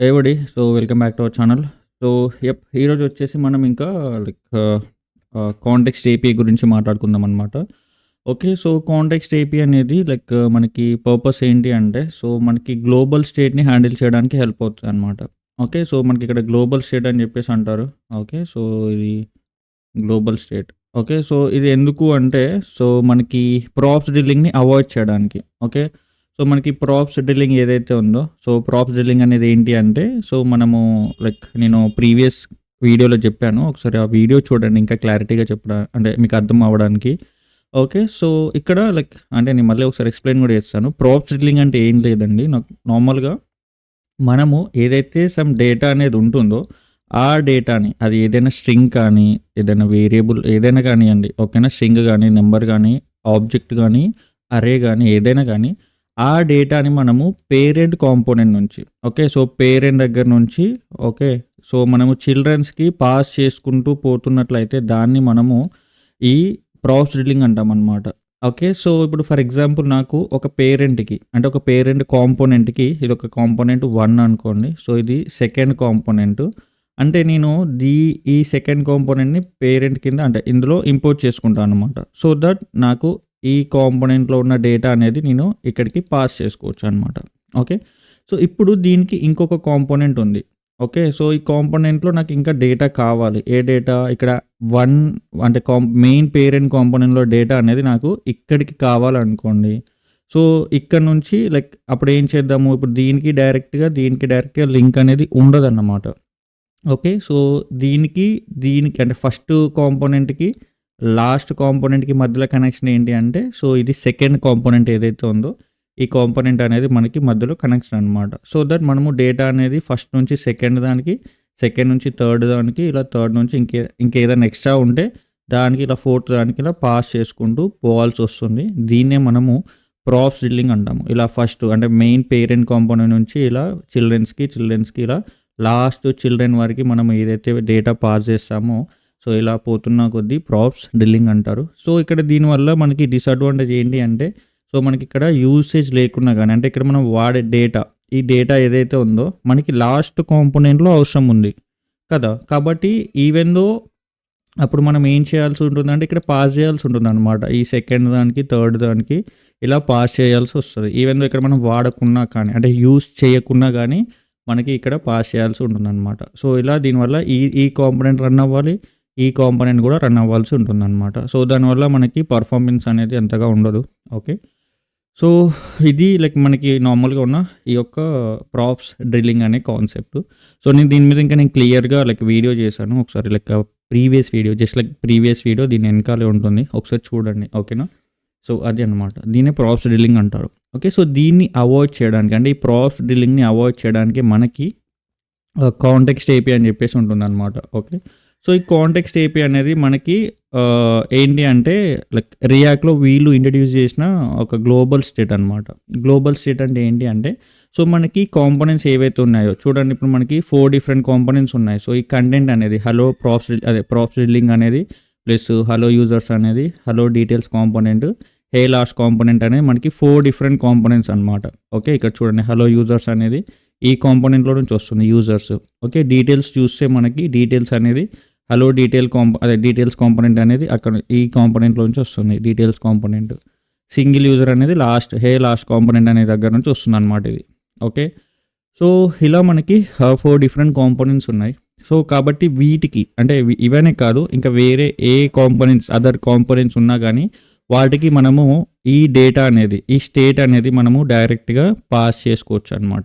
So welcome back to our channel. So ఈరోజు వచ్చేసి మనం ఇంకా లైక్ కాంటెక్స్ట్ ఏపీఐ గురించి మాట్లాడుకుందాం అనమాట. ఓకే. సో కాంటెక్స్ట్ ఏపీఐ అనేది లైక్ మనకి పర్పస్ ఏంటి అంటే, సో మనకి గ్లోబల్ స్టేట్‌ని హ్యాండిల్ చేయడానికి హెల్ప్ అవుతదనమాట. ఓకే. సో మనకి ఇక్కడ గ్లోబల్ స్టేట్ అని చెప్పేసి అంటారు. ఓకే. సో ఇది గ్లోబల్ స్టేట్. ఓకే. సో ఇది ఎందుకు అంటే, సో మనకి ప్రాప్స్ డ్రిల్లింగ్‌ని అవాయిడ్ చేయడానికి. ఓకే. సో మనకి ప్రాప్స్ డ్రిల్లింగ్ ఏదైతే ఉందో, సో ప్రాప్స్ డ్రిల్లింగ్ అనేది ఏంటి అంటే, సో మనము లైక్ నేను ప్రీవియస్ వీడియోలో చెప్పాను. ఒకసారి ఆ వీడియో చూడండి ఇంకా క్లారిటీగా అంటే మీకు అర్థం అవ్వడానికి. ఓకే. సో ఇక్కడ లైక్ అంటే నేను మళ్ళీ ఒకసారి ఎక్స్‌ప్లెయిన్ కూడా చేస్తాను. ప్రాప్స్ డ్రిల్లింగ్ అంటే ఏం లేదండి. నాకు నార్మల్‌గా మనము ఏదైతే సమ్ డేటా అనేది ఉంటుందో, ఆ డేటాని అది ఏదైనా స్ట్రింగ్ కానీ, ఏదైనా వేరియబుల్ ఏదైనా కానియండి. ఓకేనా? స్ట్రింగ్ గానీ, నంబర్ గానీ, ఆబ్జెక్ట్ గానీ, అరే గానీ, ఏదైనా గానీ, ఆ డేటాని మనము పేరెంట్ కాంపోనెంట్ నుంచి ఓకే. సో పేరెంట్ దగ్గర నుంచి ఓకే. సో మనము చిల్డ్రన్స్‌కి పాస్ చేసుకుంటూ పోతున్నట్లయితే దాన్ని మనము ఈ ప్రాప్స్ డ్రిల్లింగ్ అంటామనమాట. ఓకే. సో ఇప్పుడు ఫర్ ఎగ్జాంపుల్ నాకు ఒక పేరెంట్‌కి అంటే ఒక పేరెంట్ కాంపోనెంట్‌కి ఇదొక కాంపోనెంట్ 1 అనుకోండి. సో ఇది సెకండ్ కాంపోనెంట్. అంటే నేను ఈ సెకండ్ కాంపోనెంట్‌ని పేరెంట్ కింద అంటే ఇందులో ఇంపోర్ట్ చేసుకుంటాననమాట. సో దట్ నాకు ఈ కాంపోనెంట్‌లో ఉన్న డేటా అనేది నేను ఇక్కడికి పాస్ చేసుకోవచ్చు అనమాట. ఓకే. సో ఇప్పుడు దీనికి ఇంకొక కాంపోనెంట్ ఉంది. ఓకే. సో ఈ కాంపోనెంట్‌లో నాకు ఇంకా డేటా కావాలి. ఏ డేటా ఇక్కడ 1 అంటే మెయిన్ పేరెంట్ కాంపోనెంట్‌లో డేటా అనేది నాకు ఇక్కడికి కావాలనుకోండి. సో ఇక్కడ నుంచి లైక్ అప్పుడు ఏం చేద్దాము, ఇప్పుడు దీనికి డైరెక్ట్‌గా లింక్ అనేది ఉండదన్నమాట. ఓకే. సో దీనికి అంటే ఫస్ట్ కాంపోనెంట్‌కి, లాస్ట్ కాంపోనెంట్‌కి మధ్యలో కనెక్షన్ ఏంటి అంటే, సో ఇది సెకండ్ కాంపోనెంట్ ఏదైతే ఉందో, ఈ కాంపోనెంట్ అనేది మనకి మధ్యలో కనెక్షన్ అనమాట. సో దట్ మనము డేటా అనేది ఫస్ట్ నుంచి సెకండ్ దానికి, సెకండ్ నుంచి థర్డ్ దానికి, ఇలా థర్డ్ నుంచి ఇంకేదైనా ఎక్స్ట్రా ఉంటే దానికి ఇలా ఫోర్త్ దానికి ఇలా పాస్ చేసుకుంటూ పోవాల్సొస్తుంది. దీన్నే మనము ప్రాప్స్ డ్రిల్లింగ్ అంటాము. ఇలా ఫస్ట్ అంటే మెయిన్ పేరెంట్ కాంపోనెంట్ నుంచి ఇలా చిల్డ్రన్స్‌కి ఇలా లాస్ట్ చిల్డ్రన్ వరకు మనం ఏదైతే డేటా పాస్ చేస్తామో, సో ఇలా పోతున్న కొద్దీ ప్రాప్స్ డ్రిల్లింగ్ అంటారు. సో ఇక్కడ దీనివల్ల మనకి డిసడ్వాంటేజ్ ఏంటి అంటే, సో మనకి ఇక్కడ యూసేజ్ లేకున్నా కానీ అంటే ఇక్కడ మనం వాడే డేటా, ఈ డేటా ఏదైతే ఉందో మనకి లాస్ట్ కాంపోనెంట్‌లో అవసరం ఉంది కదా! కాబట్టి ఈవెన్ దో అప్పుడు మనం ఏం చేయాల్సి ఉంటుందంటే ఇక్కడ పాస్ చేయాల్సి ఉంటుందన్నమాట. ఈ సెకండ్ దానికి, థర్డ్ దానికి ఇలా పాస్ చేయాల్సి వస్తది. ఈవెన్ దో ఇక్కడ మనం వాడకున్నా కానీ అంటే యూజ్ చేయకున్నా గానీ మనకి ఇక్కడ పాస్ చేయాల్సి ఉంటుందన్నమాట. సో ఇలా దీనివల్ల ఈ కాంపోనెంట్ రన్ అవ్వాలి. ఈ కాంపోనెంట్ కూడా రన్ అవ్వాల్సి ఉంటుందన్నమాట. సో దానివల్ల మనకి పర్ఫార్మెన్స్ అనేది అంతగా ఉండదు. ఓకే. సో ఇది లైక్ మనకి నార్మల్‌గా ఉన్న ఈ యొక్క ప్రాప్స్ డ్రిల్లింగ్ అనే కాన్సెప్ట్. సో నేను దీని మీద ఇంకా నేను క్లియర్‌గా లైక్ వీడియో చేశాను. ఒకసారి like previous video just like previous video దీని వెనకాలే ఉంటుంది. ఒకసారి చూడండి. ఓకేనా? సో అది అనమాట. దీన్నే ప్రాప్స్ డ్రిల్లింగ్ అంటారు. ఓకే. సో దీన్ని అవాయిడ్ చేయడానికి అంటే ఈ ప్రాప్స్ డ్రిల్లింగ్‌ని అవాయిడ్ చేయడానికి మనకి కాంటెక్స్ట్ ఏపీఐ అని చెప్పేసి ఉంటుందన్నమాట. ఓకే. సో ఈ కాంటెక్స్ట్ ఏపీఐ అనేది మనకి ఏంటి అంటే లైక్ రియాక్ట్‌లో వీళ్ళు ఇంట్రడ్యూస్ చేసిన ఒక గ్లోబల్ స్టేట్ అనమాట. గ్లోబల్ స్టేట్ అంటే ఏంటి అంటే, సో మనకి కాంపోనెంట్స్ ఏవైతే ఉన్నాయో చూడండి, ఇప్పుడు మనకి 4 డిఫరెంట్ కాంపోనెంట్స్ ఉన్నాయి. సో ఈ కంటెంట్ అనేది ప్రాప్స్ డ్రిల్లింగ్ అనేది ప్లస్ హలో యూజర్స్ అనేది, హలో డీటెయిల్స్ కాంపోనెంట్, హే లాస్ట్ కాంపోనెంట్ అనేది మనకి 4 డిఫరెంట్ కాంపోనెంట్స్ అనమాట. ఓకే. ఇక్కడ చూడండి హలో యూజర్స్ అనేది ఈ కాంపోనెంట్‌లో నుంచి వస్తుంది యూజర్స్. ఓకే. డీటెయిల్స్ చూస్తే మనకి డీటెయిల్స్ అనేది హలో డీటెయిల్స్ కాంపోనెంట్ అనేది అక్కడ ఈ కాంపోనెంట్‌లో నుంచి వస్తుంది డీటెయిల్స్ కాంపోనెంట్. సింగిల్ యూజర్ అనేది హే లాస్ట్ కాంపోనెంట్ అనే దగ్గర నుంచి వస్తుందన్నమాట ఇది. ఓకే. సో ఇలా మనకి 4 డిఫరెంట్ కాంపోనెంట్స్ ఉన్నాయి. సో కాబట్టి వీటికి అంటే ఇవనే కాదు ఇంకా వేరే ఏ అదర్ కాంపోనెంట్స్ ఉన్నా కానీ వాటికి మనము ఈ డేటా అనేది, ఈ స్టేట్ అనేది మనము డైరెక్ట్‌గా పాస్ చేసుకోవచ్చు అనమాట.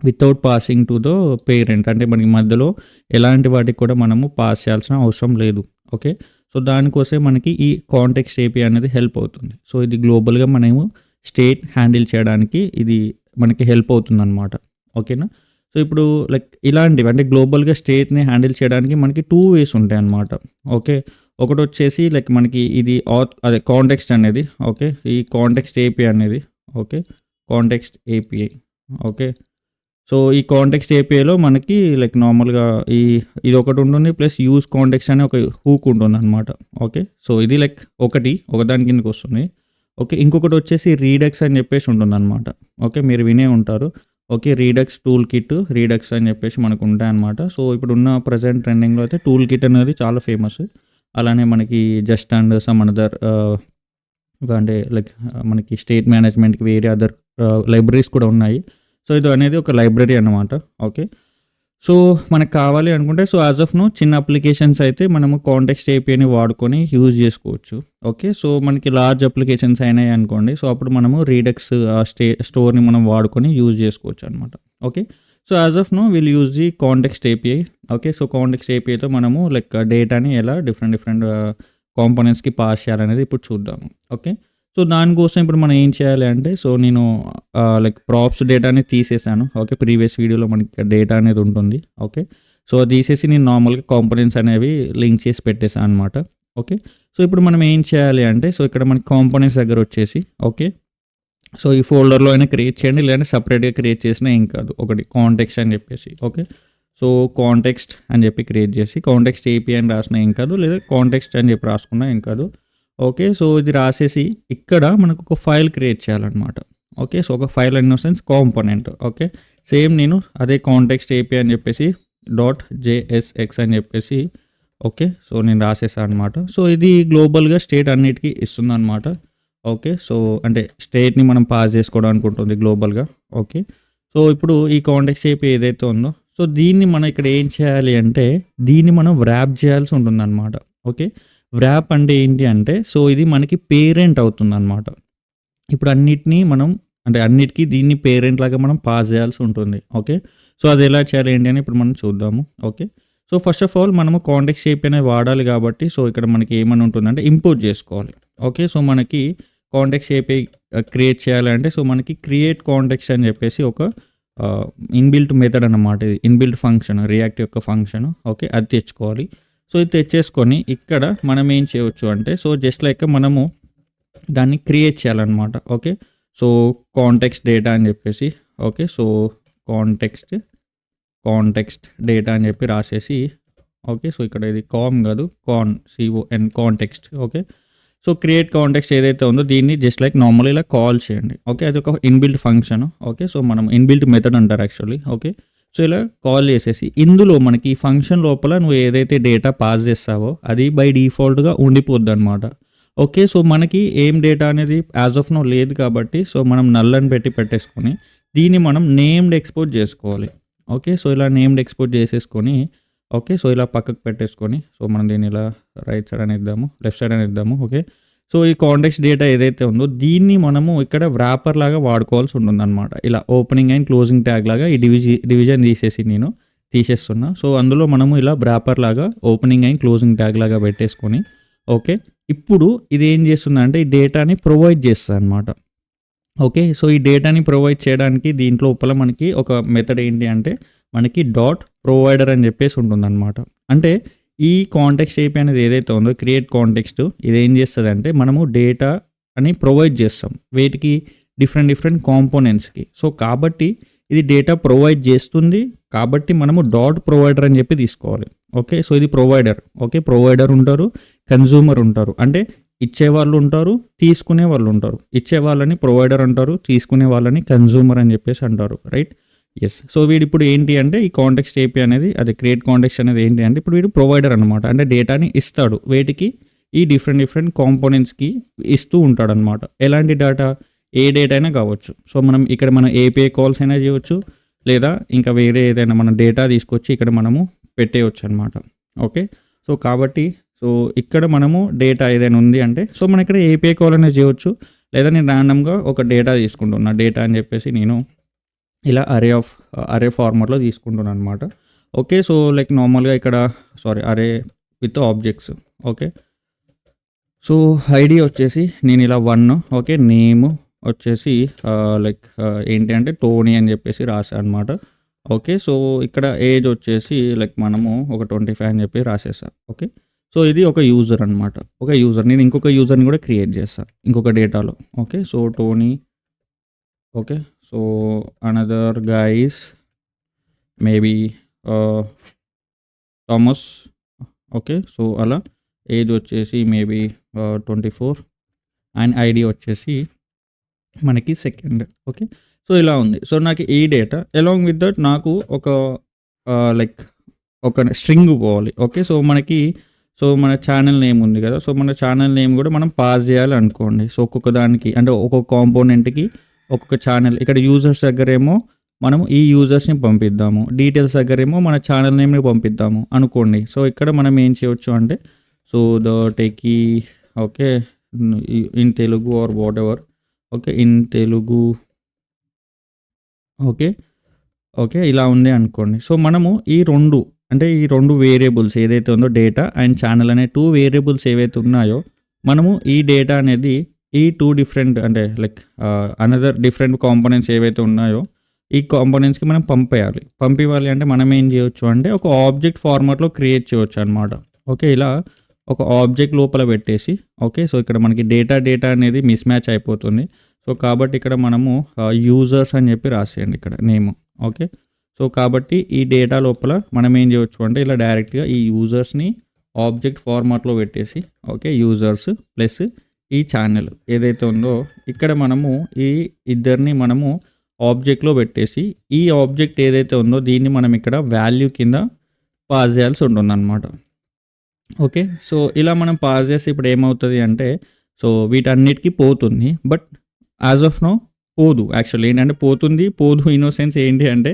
Without passing to the parent అంటే మనకి మధ్యలో ఎలాంటి వాటికి కూడా మనము పాస్ చేయాల్సిన అవసరం లేదు. ఓకే. సో దానికోసమే మనకి ఈ కాంటెక్స్ట్ ఏపీఐ అనేది హెల్ప్ అవుతుంది. సో ఇది గ్లోబల్‌గా మనము స్టేట్ హ్యాండిల్ చేయడానికి ఇది మనకి హెల్ప్ అవుతుందన్నమాట. ఓకేనా? సో ఇప్పుడు లైక్ ఇలాంటివి అంటే గ్లోబల్‌గా స్టేట్‌ని హ్యాండిల్ చేయడానికి మనకి 2 వేస్ ఉంటాయన్నమాట. ఓకే. ఒకటొచ్చేసి లైక్ మనకి ఇది కాంటెక్స్ట్ అనేది ఓకే. ఈ కాంటెక్స్ట్ ఏపీఐ అనేది okay. Context API okay. So ఈ కాంటెక్స్ట్ ఏపీఐలో మనకి లైక్ నార్మల్‌గా ఇదొకటి ఉంటుంది. ప్లస్ యూజ్ కాంటెక్స్ట్ అనే ఒక హూక్ ఉంటుందన్నమాట. ఓకే. సో ఇది లైక్ ఒకదాని కిందకి వస్తుంది. ఓకే. ఇంకొకటి వచ్చేసి రీడక్స్ అని చెప్పేసి ఉంటుందన్నమాట. ఓకే. మీరు వినే ఉంటారు. ఓకే. రీడక్స్ టూల్ కిట్, రీడక్స్ అని చెప్పేసి మనకు ఉంటాయన్నమాట. సో ఇప్పుడున్న ప్రెజెంట్ ట్రెండింగ్‌లో అయితే టూల్ కిట్ అనేది చాలా ఫేమస్. అలానే మనకి జస్ట్ అండ్ సమ్ అనదర్ అంటే లైక్ మనకి స్టేట్ మేనేజ్మెంట్‌కి వేరే అదర్ లైబ్రరీస్ కూడా ఉన్నాయి. సో ఇది అనేది ఒక లైబ్రరీ అన్నమాట. ఓకే. సో మనకు కావాలి అనుకుంటే సో యాజ్ ఆఫ్ నౌ చిన్న అప్లికేషన్స్ అయితే మనము కాంటెక్స్ట్ ఏపీఐని వాడుకొని యూజ్ చేసుకోవచ్చు. ఓకే. సో మనకి లార్జ్ అప్లికేషన్స్ అయినాయి అనుకోండి. సో అప్పుడు మనము రీడక్స్ స్టోర్‌ని మనం వాడుకొని యూజ్ చేసుకోవచ్చు అనమాట. Okay. So as of now will use the context API. Okay. So context ఏపీఐతో మనము లైక్ డేటాని ఎలా డిఫరెంట్ కాంపోనెంట్స్‌కి పాస్ చేయాలనేది ఇప్పుడు చూద్దాము. ఓకే. సో దానికోసం ఇప్పుడు మనం ఏం చేయాలి అంటే సో నేను లైక్ ప్రాప్స్ డేటాని తీసేసాను. ఓకే. ప్రీవియస్ వీడియోలో మనకి డేటా అనేది ఉంటుంది. ఓకే. సో అది తీసేసి నేను నార్మల్‌గా కాంపోనెంట్స్ అనేవి లింక్ చేసి పెట్టేసాను అనమాట. ఓకే. సో ఇప్పుడు మనం ఏం చేయాలి అంటే సో ఇక్కడ మనకి కాంపోనెంట్స్ దగ్గర వచ్చేసి ఓకే. సో ఈ ఫోల్డర్‌లో అయినా క్రియేట్ చేయండి. లేదంటే సెపరేట్‌గా క్రియేట్ చేసినా ఏం కాదు. ఒకటి కాంటెక్స్ట్ అని చెప్పేసి ఓకే. సో కాంటెక్స్ట్ అని చెప్పి క్రియేట్ చేసి కాంటెక్స్ట్ ఏపీఐ అని రాసినా ఏం కాదు. లేదా కాంటెక్స్ట్ అని చెప్పి రాసుకున్నా ఏం కాదు. ఓకే. సో ఇది రాసేసి ఇక్కడ మనకు ఒక ఫైల్ క్రియేట్ చేయాలన్నమాట. ఓకే. సో ఒక file in the sense component. Okay. Same నేను అదే కాంటెక్స్ట్ ఏపీఐ అని చెప్పేసి .jsx అని చెప్పేసి ఓకే. సో నేను రాసేసాను అనమాట. సో ఇది గ్లోబల్‌గా స్టేట్ అన్నిటికి ఇస్తుందన్నమాట. ఓకే. సో అంటే స్టేట్‌ని మనం పాస్ చేసుకోవడానికి ఉంటుంది గ్లోబల్‌గా. ఓకే. సో ఇప్పుడు ఈ కాంటెక్స్ట్ ఏపీఐ ఏదైతే ఉందో సో దీన్ని మనం ఇక్కడ ఏం చేయాలి అంటే దీన్ని మనం వ్రాప్ చేయాల్సి ఉంటుందన్నమాట. ఓకే. వ్రాప్ అంటే ఏంటి అంటే సో ఇది మనకి పేరెంట్ అవుతుందన్నమాట. ఇప్పుడు అన్నిటిని మనం అంటే అన్నిటికీ దీన్ని పేరెంట్ లాగా మనం పాస్ చేయాల్సి ఉంటుంది. ఓకే. సో అది ఎలా చేయాలి ఏంటి అని ఇప్పుడు మనం చూద్దాము. Okay. So first of all మనము కాంటెక్స్ట్ ఏపీఐ అనేది వాడాలి కాబట్టి సో ఇక్కడ మనకి ఏమని ఉంటుందంటే ఇంపోర్ట్ చేసుకోవాలి. ఓకే. సో మనకి కాంటెక్స్ట్ ఏపీఐ క్రియేట్ చేయాలంటే సో మనకి క్రియేట్ కాంటెక్స్ట్ అని చెప్పేసి ఒక ఇన్‌బిల్ట్ మెథడ్ అన్నమాట. ఇది ఇన్‌బిల్ట్ ఫంక్షన్ రియాక్ట్ యొక్క ఫంక్షన్. ఓకే. అది తెచ్చుకోవాలి. సో ఇది తెచ్చేసుకొని ఇక్కడ మనం ఏం చేయవచ్చు అంటే సో జస్ట్ లైక్ మనము దాన్ని క్రియేట్ చేయాలన్నమాట. ఓకే. సో కాంటెక్స్ట్ డేటా అని చెప్పేసి ఓకే. సో కాంటెక్స్ట్ డేటా అని చెప్పి రాసేసి ఓకే. సో ఇక్కడ ఇది కాదు context. Okay. So create context ఏదైతే ఉందో దీన్ని జస్ట్ లైక్ నార్మల్ ఇలా కాల్ చేయండి. ఓకే. అది ఒక ఇన్‌బిల్ట్ ఫంక్షన్. ఓకే. సో మనం ఇన్‌బిల్ట్ మెథడ్ అంటారు యాక్చువల్లీ. ఓకే. సో ఇలా కాల్ చేసేసి ఇందులో మనకి ఈ ఫంక్షన్ లోపల నువ్వు ఏదైతే డేటా పాస్ చేస్తావో అది బై డిఫాల్ట్‌గా ఉండిపోద్దనమాట. ఓకే. సో మనకి ఏం డేటా అనేది యాజ్ ఆఫ్ నౌ లేదు కాబట్టి సో మనం నల్ అని పెట్టేసుకొని దీన్ని మనం నేమ్డ్ ఎక్స్‌పోర్ట్ చేసుకోవాలి. ఓకే. సో ఇలా నేమ్డ్ ఎక్స్‌పోర్ట్ చేసేసుకొని ఓకే. సో ఇలా పక్కకు పెట్టేసుకొని సో మనం దీన్ని ఇలా రైట్ సైడ్ అని ఇద్దాము. లెఫ్ట్ సైడ్ అని ఇద్దాము. ఓకే. సో ఈ కాంటెక్స్ట్ డేటా ఏదైతే ఉందో దీన్ని మనము ఇక్కడ వ్రాపర్ లాగా వాడుకోవాల్సి ఉంటుందన్నమాట. ఇలా ఓపెనింగ్ అండ్ క్లోజింగ్ ట్యాగ్ లాగా ఈ డివిజన్ తీసేసి నేను తీసేస్తున్నా. సో అందులో మనము ఇలా వ్రాపర్ లాగా ఓపెనింగ్ అండ్ క్లోజింగ్ ట్యాగ్ లాగా పెట్టేసుకొని ఓకే. ఇప్పుడు ఇది ఏం చేస్తుందంటే ఈ డేటాని ప్రొవైడ్ చేస్తుందన్నమాట. ఓకే. సో ఈ డేటాని ప్రొవైడ్ చేయడానికి దీంట్లో లోపల మనకి ఒక మెథడ్ ఏంటి అంటే మనకి డాట్ ప్రొవైడర్ అని చెప్పేసి ఉంటుందన్నమాట. అంటే ఈ కాంటెక్స్ట్ ఏపీఐ అనేది ఏదైతే ఉందో క్రియేట్ కాంటెక్స్ట్ ఇది ఏం చేస్తదంటే మనము డేటా అని ప్రొవైడ్ చేస్తాం. వేటికి డిఫరెంట్ కాంపోనెంట్స్‌కి. సో కాబట్టి ఇది డేటా ప్రొవైడ్ చేస్తుంది. కాబట్టి మనము డాట్ ప్రొవైడర్ అని చెప్పి తీసుకోవాలి. ఓకే. సో ఇది ప్రొవైడర్. ఓకే. ప్రొవైడర్ ఉంటారు. కన్జ్యూమర్ ఉంటారు. అంటే ఇచ్చేవాళ్ళు ఉంటారు. తీసుకునే వాళ్ళు ఉంటారు. ఇచ్చేవాళ్ళని ప్రొవైడర్ అంటారు. తీసుకునే వాళ్ళని కన్జ్యూమర్ అని చెప్పేసి అంటారు. రైట్. యెస్. సో వీడిప్పుడు ఏంటి అంటే ఈ కాంటెక్స్ట్ ఏపీఐ అనేది అదే క్రియేట్ కాంటెక్స్ట్ అనేది ఏంటి అంటే ఇప్పుడు వీడు ప్రొవైడర్ అనమాట. అంటే డేటాని ఇస్తాడు. వేటికి ఈ డిఫరెంట్ కాంపోనెంట్స్‌కి ఇస్తూ ఉంటాడనమాట. ఎలాంటి డేటా? ఏ డేటా అయినా కావచ్చు. సో మనం ఇక్కడ మన ఏపీఐ కాల్స్ అయినా చేయవచ్చు. లేదా ఇంకా వేరే ఏదైనా మన డేటా తీసుకొచ్చి ఇక్కడ మనము పెట్టేయొచ్చు అనమాట. ఓకే. సో కాబట్టి సో ఇక్కడ మనము డేటా ఏదైనా ఉంది అంటే సో మనం ఇక్కడ ఏపీఐ కాల్ అనేది చేయవచ్చు. లేదా నేను ర్యాండమ్‌గా ఒక డేటా తీసుకుంటున్నా. డేటా అని చెప్పేసి నేను ఇలా అరే ఫార్మాట్‌లో తీసుకుంటున్నాను అనమాట. ఓకే. సో లైక్ నార్మల్‌గా ఇక్కడ అరే with objects. Okay. So ID వచ్చేసి నేను ఇలా 1 ఓకే. నేమ్ వచ్చేసి లైక్ ఏంటి అంటే టోనీ అని చెప్పేసి రాశాను అనమాట. ఓకే. సో ఇక్కడ ఏజ్ వచ్చేసి లైక్ మనము ఒక 25 అని చెప్పి రాసేసా. ఓకే. సో ఇది ఒక యూజర్ అనమాట. ఒక యూజర్. నేను ఇంకొక యూజర్‌ని కూడా క్రియేట్ చేస్తా. ఇంకొక డేటాలో. Okay. So Tony okay. So another guy is maybe Thomas. Okay. So అలా ఏజ్ వచ్చేసి మేబీ 24 అండ్ ఐడీ వచ్చేసి మనకి సెకండ్. ఓకే. సో ఇలా ఉంది. సో నాకు ఈ డేటా అలాంగ్ విత్ దట్ నాకు ఒక లైక్ ఒక స్ట్రింగ్ పోవాలి. ఓకే. సో మన ఛానల్ నేమ్ ఉంది కదా! సో మన ఛానల్ నేమ్ కూడా మనం పాస్ చేయాలి అనుకోండి. సో ఒక్కొక్క దానికి అంటే ఒక్కొక్క కాంపోనెంట్‌కి ఒక్కొక్క ఛానల్ ఇక్కడ యూజర్స్ దగ్గరేమో మనము ఈ యూజర్స్‌ని పంపిద్దాము. డీటెయిల్స్ దగ్గరేమో మన ఛానల్ నేమ్‌ని పంపిద్దాము అనుకోండి. సో ఇక్కడ మనం ఏం చేయొచ్చు అంటే so the techie okay. In Telugu or whatever okay. In Telugu okay. Okay. ఇలా ఉంది అనుకోండి. సో మనము ఈ 2 వేరియబుల్స్ ఏదైతే ఉందో డేటా అండ్ ఛానల్ అనే 2 వేరియబుల్స్ ఏవైతే ఉన్నాయో మనము ఈ డేటా అనేది ఈ 2 డిఫరెంట్ అంటే లైక్ అనదర్ డిఫరెంట్ కాంపోనెంట్స్ ఏవైతే ఉన్నాయో ఈ కాంపోనెంట్స్‌కి మనం పంపివ్వాలి అంటే మనం ఏం చేయొచ్చు అంటే ఒక ఆబ్జెక్ట్ ఫార్మాట్‌లో క్రియేట్ చేయొచ్చు అనమాట. ఓకే. ఇలా ఒక ఆబ్జెక్ట్ లోపల పెట్టేసి ఓకే. సో ఇక్కడ మనకి డేటా అనేది మిస్ మ్యాచ్ అయిపోతుంది. సో కాబట్టి ఇక్కడ మనము యూజర్స్ అని చెప్పి రాసేయండి ఇక్కడ నేమ్. ఓకే. సో కాబట్టి ఈ డేటా లోపల మనం ఏం చేయొచ్చు అంటే ఇలా డైరెక్ట్‌గా ఈ యూజర్స్‌ని ఆబ్జెక్ట్ ఫార్మాట్‌లో పెట్టేసి ఓకే. యూజర్స్ ప్లస్ ఈ ఛానల్ ఏదైతే ఉందో ఇక్కడ మనము ఈ ఇద్దరిని మనము ఆబ్జెక్ట్‌లో పెట్టేసి ఈ ఆబ్జెక్ట్ ఏదైతే ఉందో దీన్ని మనం ఇక్కడ వాల్యూ కింద పాస్ చేయాల్సి ఉంటుందన్నమాట. ఓకే. సో ఇలా మనం పాస్ చేస్తే ఇప్పుడు ఏమవుతుంది అంటే సో వీటన్నిటికి పోతుంది. బట్ యాజ్ ఆఫ్ నౌ పోదు. యాక్చువల్లీ ఏంటంటే పోదు ఇన్ ద సెన్స్ ఏంటి అంటే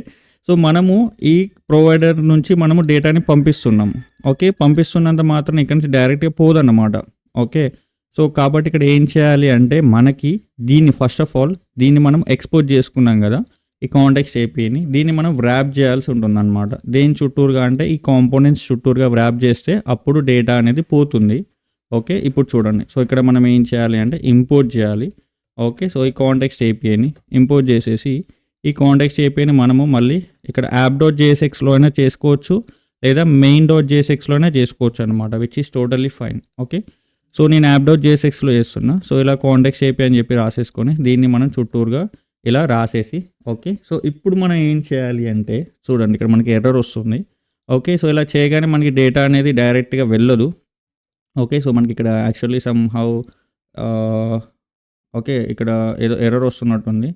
సో మనము ఈ ప్రొవైడర్ నుంచి మనము డేటాని పంపిస్తున్నాము. ఓకే. పంపిస్తున్నంత మాత్రం ఇక్కడ నుంచి డైరెక్ట్‌గా పోదన్నమాట. ఓకే. సో కాబట్టి ఇక్కడ ఏం చేయాలి అంటే మనకి దీన్ని ఫస్ట్ ఆఫ్ ఆల్ దీన్ని మనం ఎక్స్‌పోర్ట్ చేసుకున్నాం కదా! ఈ కాంటెక్స్ట్ ఏపీని దీన్ని మనం వ్రాప్ చేయాల్సి ఉంటుందన్నమాట. దేని చుట్టూరుగా అంటే ఈ కాంపోనెంట్స్ చుట్టూరుగా వ్రాప్ చేస్తే అప్పుడు డేటా అనేది పోతుంది. ఓకే. ఇప్పుడు చూడండి. సో ఇక్కడ మనం ఏం చేయాలి అంటే ఇంపోర్ట్ చేయాలి. ఓకే. సో ఈ కాంటెక్స్ట్ ఏపీని ఇంపోర్ట్ చేసేసి ఈ కాంటెక్స్ట్ ఏపీని మనము మళ్ళీ ఇక్కడ app.jsxలో అయినా చేసుకోవచ్చు లేదా main.jsxలో అయినా చేసుకోవచ్చు అనమాట. Which is totally fine. Okay. So నేను app.jsxలో చేస్తున్నా. సో ఇలా కాంటెక్స్ట్ ఏపీ అని చెప్పి రాసేసుకొని దీన్ని మనం చుట్టూరుగా ఇలా రాసేసి ఓకే. సో ఇప్పుడు మనం ఏం చేయాలి అంటే చూడండి ఇక్కడ మనకి ఎర్రర్ వస్తుంది. ఓకే. సో ఇలా చేయగానే మనకి డేటా అనేది డైరెక్ట్‌గా వెళ్ళదు. ఓకే. సో మనకి ఇక్కడ యాక్చువల్లీ సమ్‌హౌ ఓకే. ఇక్కడ ఏదో ఎర్రర్ వస్తున్నట్టుంది.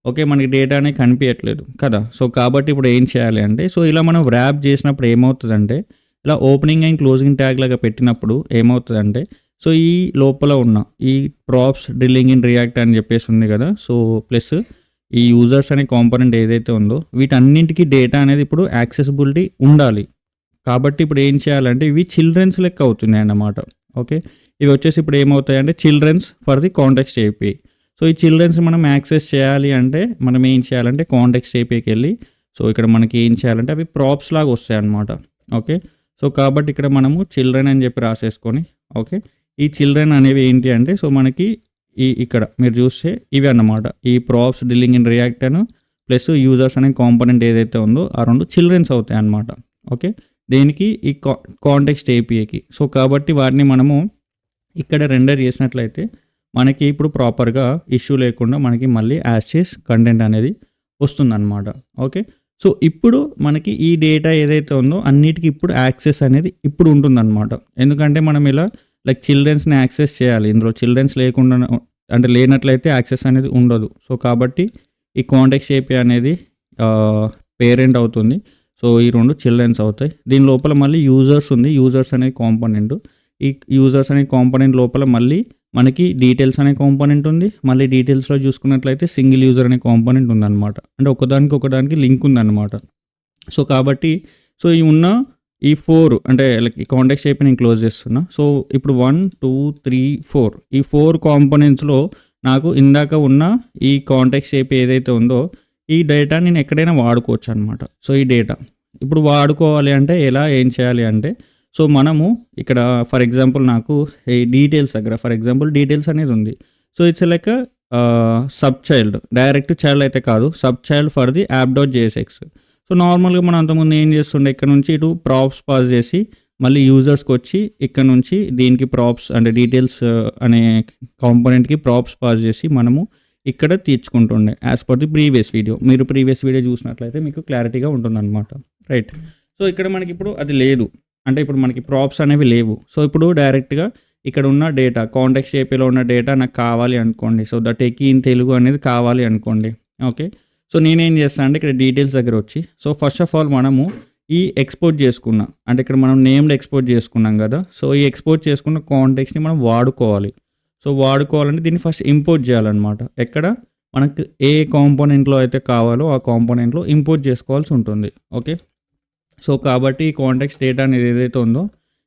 ఓకే. మనకి డేటా అనేది కనిపియట్లేదు కదా! సో కాబట్టి ఇప్పుడు ఏం చేయాలి అంటే సో ఇలా మనం వ్రాప్ చేసినప్పుడు ఏమవుతదంటే ఇలా ఓపెనింగ్ అండ్ క్లోజింగ్ ట్యాగ్ లాగా పెట్టినప్పుడు ఏమవుతదంటే సో ఈ లోపల ఉన్న ఈ ప్రాప్స్ డ్రిల్లింగ్ ఇన్ రియాక్ట్ అని చెప్పేసి ఉంది కదా! సో ప్లస్ ఈ యూజర్స్ అనే కాంపోనెంట్ ఏదైతే ఉందో వీటన్నింటికి డేటా అనేది ఇప్పుడు యాక్సెసిబిలిటీ ఉండాలి. కాబట్టి ఇప్పుడు ఏం చేయాలంటే ఇవి చిల్డ్రన్స్ లెక్క అవుతున్నాయి అన్నమాట. ఓకే. ఇవి వచ్చేసి ఇప్పుడు ఏమవుతాయంటే childrens for the context API. So ఈ చిల్డ్రన్స్ మనం యాక్సెస్ చేయాలి అంటే మనం ఏం చేయాలంటే కాంటెక్స్ట్ ఏపీకి వెళ్ళి సో ఇక్కడ మనకి ఏం చేయాలంటే అవి ప్రాప్స్ లాగా వస్తాయి అన్నమాట. ఓకే. సో కాబట్టి ఇక్కడ మనము చిల్డ్రన్ అని చెప్పి రాసేసుకొని ఓకే. ఈ చిల్డ్రన్ అనేవి ఏంటి అంటే సో మనకి ఇక్కడ మీరు చూస్తే ఇవి అన్నమాట. ఈ ప్రాప్స్ డ్రిల్లింగ్ ఇన్ రియాక్ట్ అను ప్లస్ యూజర్స్ అనే కాంపోనెంట్ ఏదైతే ఉందో ఆ 2 చిల్డ్రన్స్ అవుతాయి అన్నమాట. ఓకే. దేనికి ఈ కాంటెక్స్ట్ ఏపీకి. సో కాబట్టి వాటిని మనము ఇక్కడ రెండర్ చేసినట్లయితే మనకి ఇప్పుడు ప్రాపర్‌గా ఇష్యూ లేకుండా మనకి మళ్ళీ యాజ్ టీజ్ కంటెంట్ అనేది వస్తుందన్నమాట. ఓకే. సో ఇప్పుడు మనకి ఈ డేటా ఏదైతే ఉందో అన్నిటికి ఇప్పుడు యాక్సెస్ అనేది ఇప్పుడు ఉంటుందన్నమాట. ఎందుకంటే మనం ఇలా లైక్ చిల్డ్రన్స్‌ని యాక్సెస్ చేయాలి. ఇందులో చిల్డ్రన్స్ లేకుండా అంటే లేనట్లయితే యాక్సెస్ అనేది ఉండదు. సో కాబట్టి ఈ కాంటెక్స్ట్ ఏపీ అనేది పేరెంట్ అవుతుంది. సో ఈ 2 చిల్డ్రన్స్ అవుతాయి. దీని లోపల మళ్ళీ యూజర్స్ ఉంది. యూజర్స్ అనే కాంపోనెంట్. ఈ యూజర్స్ అనే కాంపోనెంట్ లోపల మళ్ళీ మనకి డీటెయిల్స్ అనే కాంపోనెంట్ ఉంది. మళ్ళీ డీటెయిల్స్‌లో చూసుకున్నట్లయితే సింగిల్ యూజర్ అనే కాంపోనెంట్ ఉందన్నమాట. అంటే ఒకదానికి లింక్ ఉందన్నమాట. సో కాబట్టి సో ఈ ఉన్న ఈ 4 అంటే లైక్ ఈ కాంటెక్స్ట్ ఏపీ నేను క్లోజ్ చేస్తున్నా. సో ఇప్పుడు 1, 2, 3, 4 ఈ 4 కాంపోనెంట్స్‌లో నాకు ఇందాక ఉన్న ఈ కాంటెక్స్ట్ ఏపీ ఏదైతే ఉందో ఈ డేటా నేను ఎక్కడైనా వాడుకోవచ్చు అనమాట. సో ఈ డేటా ఇప్పుడు వాడుకోవాలి అంటే ఎలా ఏం చేయాలి అంటే సో మనము ఇక్కడ ఫర్ ఎగ్జాంపుల్ నాకు ఈ డీటెయిల్స్ దగ్గర ఫర్ ఎగ్జాంపుల్ డీటెయిల్స్ అనేది ఉంది. So it's like sub child direct child అయితే కాదు sub child for the app.jsx. So నార్మల్గా మనం అంతకుముందు ఏం చేస్తుండే ఇక్కడ నుంచి ఇటు ప్రాప్స్ పాస్ చేసి మళ్ళీ యూజర్స్కి వచ్చి ఇక్కడ నుంచి దీనికి ప్రాప్స్ అంటే డీటెయిల్స్ అనే కాంపోనెంట్కి ప్రాప్స్ పాస్ చేసి మనము ఇక్కడ తీర్చుకుంటుండే as per the previous video. మీరు ప్రీవియస్ వీడియో చూసినట్లయితే మీకు క్లారిటీగా ఉంటుందన్నమాట. రైట్. సో ఇక్కడ మనకి ఇప్పుడు అది లేదు. అంటే ఇప్పుడు మనకి ప్రాప్స్ అనేవి లేవు. సో ఇప్పుడు డైరెక్ట్గా ఇక్కడ ఉన్న డేటా కాంటెక్స్ట్ ఏపీలో ఉన్న డేటా నాకు కావాలి అనుకోండి. So the techie in Telugu అనేది కావాలి అనుకోండి. ఓకే. సో నేనేం చేస్తాను అంటే ఇక్కడ డీటెయిల్స్ దగ్గర వచ్చి, సో ఫస్ట్ ఆఫ్ ఆల్ మనము ఈ ఎక్స్పోర్ట్ చేసుకున్నాం అంటే ఇక్కడ మనం నేమ్డ్ ఎక్స్పోర్ట్ చేసుకున్నాం కదా. సో ఈ ఎక్స్పోర్ట్ చేసుకున్న కాంటెక్స్ట్ని మనం వాడుకోవాలి. సో వాడుకోవాలంటే దీన్ని ఫస్ట్ ఇంపోర్ట్ చేయాలన్నమాట. ఎక్కడ మనకు ఏ కాంపోనెంట్లో అయితే కావాలో ఆ కాంపోనెంట్లో ఇంపోర్ట్ చేసుకోవాల్సి ఉంటుంది. ఓకే, సో కాబట్టి ఈ కాంటెక్స్ట్ డేటా అనేది ఏదైతే ఉందో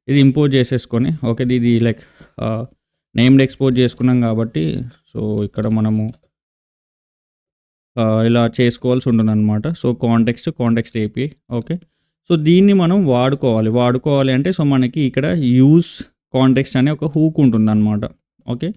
ఇది ఇంపోర్ట్ చేసేసుకొని, ఓకే ఇది లైక్ నేమ్డ్ ఎక్స్పోర్ట్ చేసుకున్నాం కాబట్టి సో ఇక్కడ మనము ఇలా చేసుకోవాల్సి ఉంటుందన్నమాట. So context API. Okay, so దీన్ని మనం వాడుకోవాలి అంటే సో మనకి ఇక్కడ యూస్ కాంటెక్స్ట్ అనే ఒక హూక్ ఉంటుందన్నమాట. ఓకే,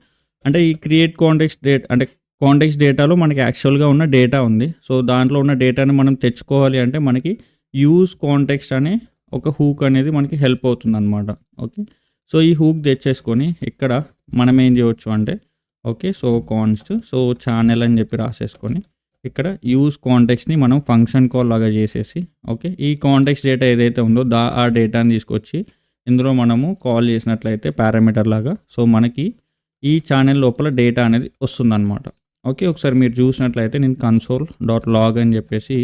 అంటే ఈ క్రియేట్ కాంటెక్స్ట్ డేటాలో మనకి యాక్చువల్గా ఉన్న డేటా ఉంది. సో దాంట్లో ఉన్న డేటాని మనం తెచ్చుకోవాలి అంటే మనకి యూస్ కాంటెక్స్ట్ అనే ఒక హూక్ అనేది మనకి హెల్ప్ అవుతుంది అనమాట. ఓకే, సో ఈ హూక్ తెచ్చేసుకొని ఇక్కడ మనం ఏం చేయవచ్చు అంటే ఓకే సో సో ఛానల్ అని చెప్పి రాసేసుకొని ఇక్కడ యూస్ కాంటెక్స్ట్ని మనం ఫంక్షన్ కాల్ లాగా చేసేసి ఓకే ఈ కాంటెక్స్ట్ డేటా ఏదైతే ఉందో ఆ డేటాని తీసుకొచ్చి ఇందులో మనము కాల్ చేసినట్లయితే పారామీటర్ లాగా సో మనకి ఈ ఛానల్ లోపల డేటా అనేది వస్తుందన్నమాట. ఓకే, ఒకసారి మీరు చూసినట్లయితే నేను console.log అని చెప్పేసి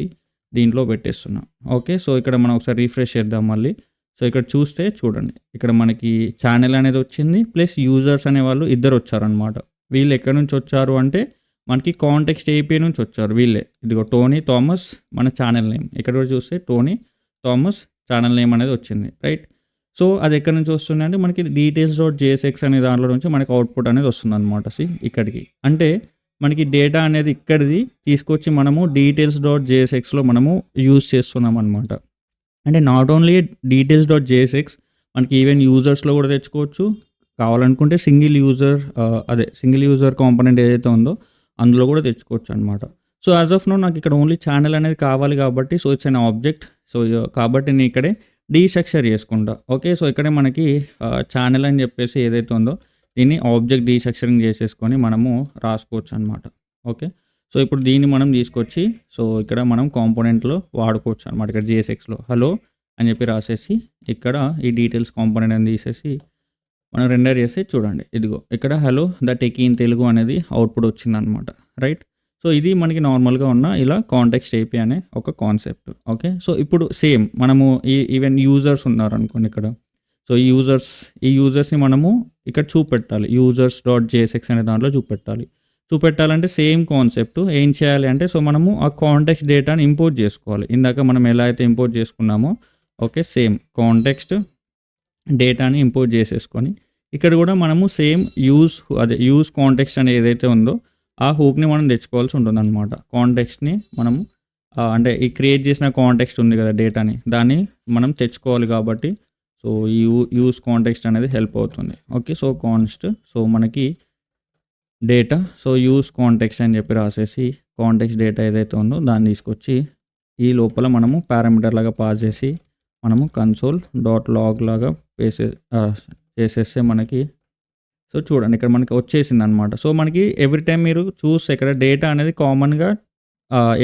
దీంట్లో పెట్టేస్తున్నా. ఓకే, సో ఇక్కడ మనం ఒకసారి రిఫ్రెష్ చేద్దాం మళ్ళీ. సో ఇక్కడ చూస్తే చూడండి ఇక్కడ మనకి ఛానల్ అనేది వచ్చింది ప్లస్ యూజర్స్ అనే వాళ్ళు ఇద్దరు వచ్చారనమాట. వీళ్ళు ఎక్కడి నుంచి వచ్చారు అంటే మనకి కాంటెక్స్ట్ ఏపీఐ నుంచి వచ్చారు వీళ్ళే. ఇదిగో టోనీ థామస్ మన ఛానల్ నేమ్. ఇక్కడ కూడా చూస్తే టోనీ థామస్ ఛానల్ నేమ్ అనేది వచ్చింది, రైట్. సో అది ఎక్కడి నుంచి వస్తుంది అంటే మనకి details.jsx అనే దాంట్లో నుంచి మనకి అవుట్పుట్ అనేది వస్తుంది అనమాట. ఇక్కడికి అంటే మనకి డేటా అనేది ఇక్కడిది తీసుకొచ్చి మనము details.jsxలో మనము యూజ్ చేస్తున్నాం అనమాట. అంటే నాట్ ఓన్లీ details.jsx మనకి ఈవెన్ యూజర్స్లో కూడా తెచ్చుకోవచ్చు. కావాలనుకుంటే సింగిల్ యూజర్ కాంపోనెంట్ ఏదైతే ఉందో అందులో కూడా తెచ్చుకోవచ్చు అనమాట. సో యాజ్ ఆఫ్ నో నాకు ఇక్కడ ఓన్లీ ఛానల్ అనేది కావాలి కాబట్టి so it's an object. So కాబట్టి నేను ఇక్కడే డీస్ట్రక్చర్ చేసుకుంటా. ఓకే, సో ఇక్కడే మనకి ఛానల్ అని చెప్పేసి ఏదైతే ఉందో దీన్ని ఆబ్జెక్ట్ డీస్ట్రక్చరింగ్ చేసేసుకొని మనము రాసుకోవచ్చు అనమాట. ఓకే, సో ఇప్పుడు దీన్ని మనం తీసుకొచ్చి సో ఇక్కడ మనం కాంపోనెంట్లో వాడుకోవచ్చు అనమాట. ఇక్కడ JSXలో హలో అని చెప్పి రాసేసి ఇక్కడ ఈ డీటెయిల్స్ కాంపోనెంట్ అని తీసేసి మనం రెండర్ చేస్తే చూడండి ఇదిగో ఇక్కడ hello the techie in Telugu అనేది అవుట్పుట్ వచ్చిందనమాట, రైట్. సో ఇది మనకి నార్మల్గా ఉన్న ఇలా కాంటెక్స్ట్ ఏపీఐ అనే ఒక కాన్సెప్ట్. ఓకే, సో ఇప్పుడు సేమ్ మనము ఈవెన్ యూజర్స్ ఉన్నారు అనుకోండి ఇక్కడ. సో ఈ యూజర్స్ని మనము ఇక్కడ చూపెట్టాలి. users.jsx అనే దాంట్లో చూపెట్టాలంటే సేమ్ కాన్సెప్ట్. ఏం చేయాలి అంటే సో మనము ఆ కాంటెక్స్ట్ డేటాని ఇంపోర్ట్ చేసుకోవాలి. ఇందాక మనం ఎలా అయితే ఇంపోర్ట్ చేసుకున్నామో ఓకే సేమ్ కాంటెక్స్ట్ డేటాని ఇంపోర్ట్ చేసేసుకొని ఇక్కడ కూడా మనము సేమ్ యూస్ కాంటెక్స్ట్ అనేది ఏదైతే ఉందో ఆ హూక్ని మనం తెచ్చుకోవాల్సి ఉంటుంది అనమాట. కాంటెక్స్ట్ని మనము అంటే ఈ క్రియేట్ చేసిన కాంటెక్స్ట్ ఉంది కదా డేటాని దాన్ని మనం తెచ్చుకోవాలి కాబట్టి సో ఈ యూస్ కాంటెక్స్ట్ అనేది హెల్ప్ అవుతుంది. ఓకే, సో సో మనకి డేటా సో యూస్ కాంటెక్స్ట్ అని చెప్పి రాసేసి కాంటెక్స్ట్ డేటా ఏదైతే ఉందో దాన్ని తీసుకొచ్చి ఈ లోపల మనము పారామీటర్ లాగా పాస్ చేసి మనము console.log లాగా చేసేస్తే మనకి సో చూడండి ఇక్కడ మనకి వచ్చేసింది అనమాట. సో మనకి ఎవ్రీ టైం మీరు చూస్తే ఇక్కడ డేటా అనేది కామన్గా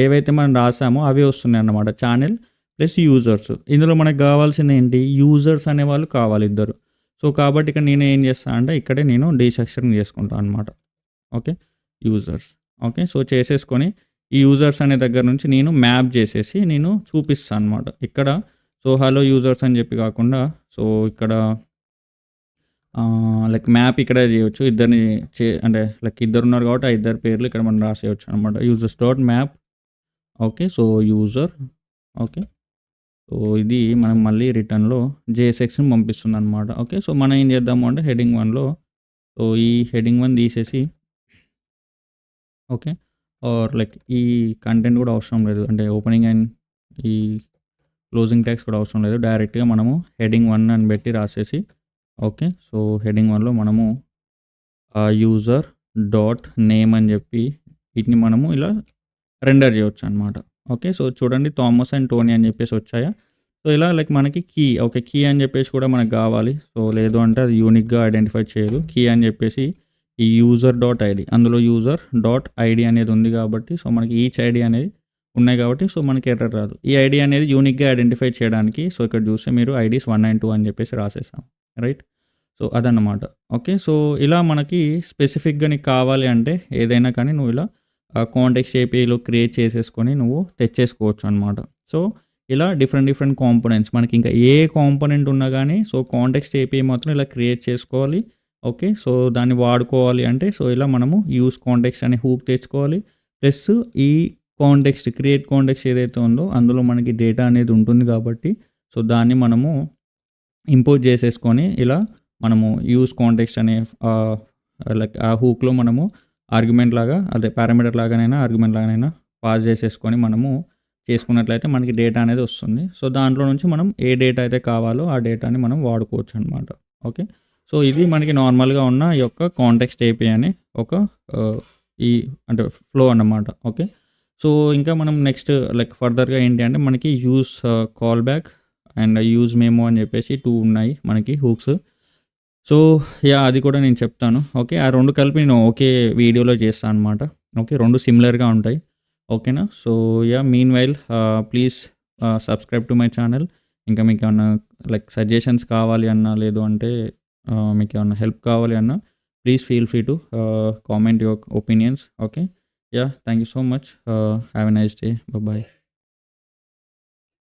ఏవైతే మనం రాసామో అవి వస్తున్నాయి అన్నమాట. Channel plus users. ఇందులో మనకు కావాల్సింది ఏంటి, యూజర్స్ అనేవాళ్ళు కావాలి ఇద్దరు. సో కాబట్టి ఇక్కడ నేను ఏం చేస్తాను అంటే ఇక్కడే నేను డీస్ట్రక్చరింగ్ చేసుకుంటాను అనమాట. Okay, users. ఓకే, సో చేసేసుకొని ఈ యూజర్స్ అనే దగ్గర నుంచి నేను మ్యాప్ చేసేసి నేను చూపిస్తాను అనమాట. ఇక్కడ సో హలో యూజర్స్ అని చెప్పి కాకుండా సో ఇక్కడ లైక్ మ్యాప్ ఇక్కడ చేయవచ్చు. ఇద్దరిని అంటే లైక్ ఇద్దరు ఉన్నారు కాబట్టి ఆ ఇద్దరు పేర్లు ఇక్కడ మనం రాసేయచ్చు అనమాట. users.map. Okay, so user. Okay, so ఇది మనం మళ్ళీ రిటర్న్లో JSXని పంపిస్తుంది అనమాట. ఓకే, సో మనం ఏం చేద్దాము అంటే హెడింగ్ 1లో సో ఈ హెడింగ్ 1 తీసేసి ఓకే ఆర్ లైక్ ఈ కంటెంట్ కూడా అవసరం లేదు, అంటే ఓపెనింగ్ అండ్ ఈ క్లోజింగ్ ట్యాగ్స్ కూడా అవసరం లేదు. డైరెక్ట్గా మనము హెడింగ్ 1 అని పెట్టి రాసేసి ఓకే సో హెడింగ్ 1లో మనము యూజర్ డాట్ నేమ్ అని చెప్పి వీటిని మనము ఇలా రెండర్ చేయవచ్చు అనమాట. ఓకే, సో చూడండి థామస్ అండ్ టోనీ అని చెప్పేసి వచ్చాయా. సో ఇలా లైక్ మనకి కీ అని చెప్పేసి కూడా మనకు కావాలి. సో లేదు అంటే అది యూనిక్గా ఐడెంటిఫై చేయదు. కీ అని చెప్పేసి ఈ user.id అందులో user.id అనేది ఉంది కాబట్టి సో మనకి ఈచ్ ఐడి అనేది ఉన్నాయి కాబట్టి సో మనకి ఎర్రర్ రాదు. ఈ ఐడి అనేది యూనిక్గా ఐడెంటిఫై చేయడానికి సో ఇక్కడ చూస్తే మీరు IDs 1 and 2 అని చెప్పేసి రాసేసాం, రైట్. సో అదన్నమాట. ఓకే, సో ఇలా మనకి స్పెసిఫిక్గా నీకు కావాలి అంటే ఏదైనా కానీ నువ్వు ఇలా కాంటెక్స్ట్ ఏపీలో క్రియేట్ చేసేసుకొని నువ్వు తెచ్చేసుకోవచ్చు అనమాట. సో ఇలా డిఫరెంట్ కాంపోనెంట్స్ మనకి ఇంకా ఏ కాంపోనెంట్ ఉన్నా కానీ సో కాంటెక్స్ట్ ఏపీఐ మాత్రం ఇలా క్రియేట్ చేసుకోవాలి. ఓకే. సో దాన్ని వాడుకోవాలి అంటే సో ఇలా మనము యూజ్ కాంటెక్స్ట్ అనే హూక్ తెచ్చుకోవాలి. ప్లస్ ఈ క్రియేట్ కాంటెక్స్ట్ ఏదైతే ఉందో అందులో మనకి డేటా అనేది ఉంటుంది కాబట్టి సో దాన్ని మనము ఇంపోర్ట్ చేసేసుకొని ఇలా మనము యూజ్ కాంటెక్స్ట్ అనే లైక్ ఆ హూక్లో మనము ఆర్గ్యుమెంట్ లాగా అదే పారామీటర్ లాగానైనా ఆర్గ్యుమెంట్ లాగానైనా పాస్ చేసేసుకొని మనము చేసుకున్నట్లయితే మనకి డేటా అనేది వస్తుంది. సో దాంట్లో నుంచి మనం ఏ డేటా అయితే కావాలో ఆ డేటాని మనం వాడుకోవచ్చు అనమాట. ఓకే. సో ఇది మనకి నార్మల్గా ఉన్న ఈ యొక్క కాంటెక్స్ట్ ఏపీఐ అనే ఒక ఈ అంటే ఫ్లో అన్నమాట. ఓకే. సో ఇంకా మనం నెక్స్ట్ లైక్ ఫర్దర్గా ఏంటి అంటే మనకి use call back and use memo అని చెప్పేసి 2 ఉన్నాయి మనకి హూక్స్. సో అది కూడా నేను చెప్తాను. ఓకే. ఆ 2 కలిపి నేను ఒకే వీడియోలో చేస్తాను అనమాట. ఓకే. 2 సిమిలర్గా ఉంటాయి. ఓకేనా. So mean while please subscribe to my channel. ఇంకా మీకు ఏమన్నా లైక్ సజెషన్స్ కావాలి అన్నా లేదు అంటే మీకు ఏమన్నా హెల్ప్ కావాలి అన్నా please feel free to comment your opinions. Okay. Thank you so much. Have a nice day. Bye.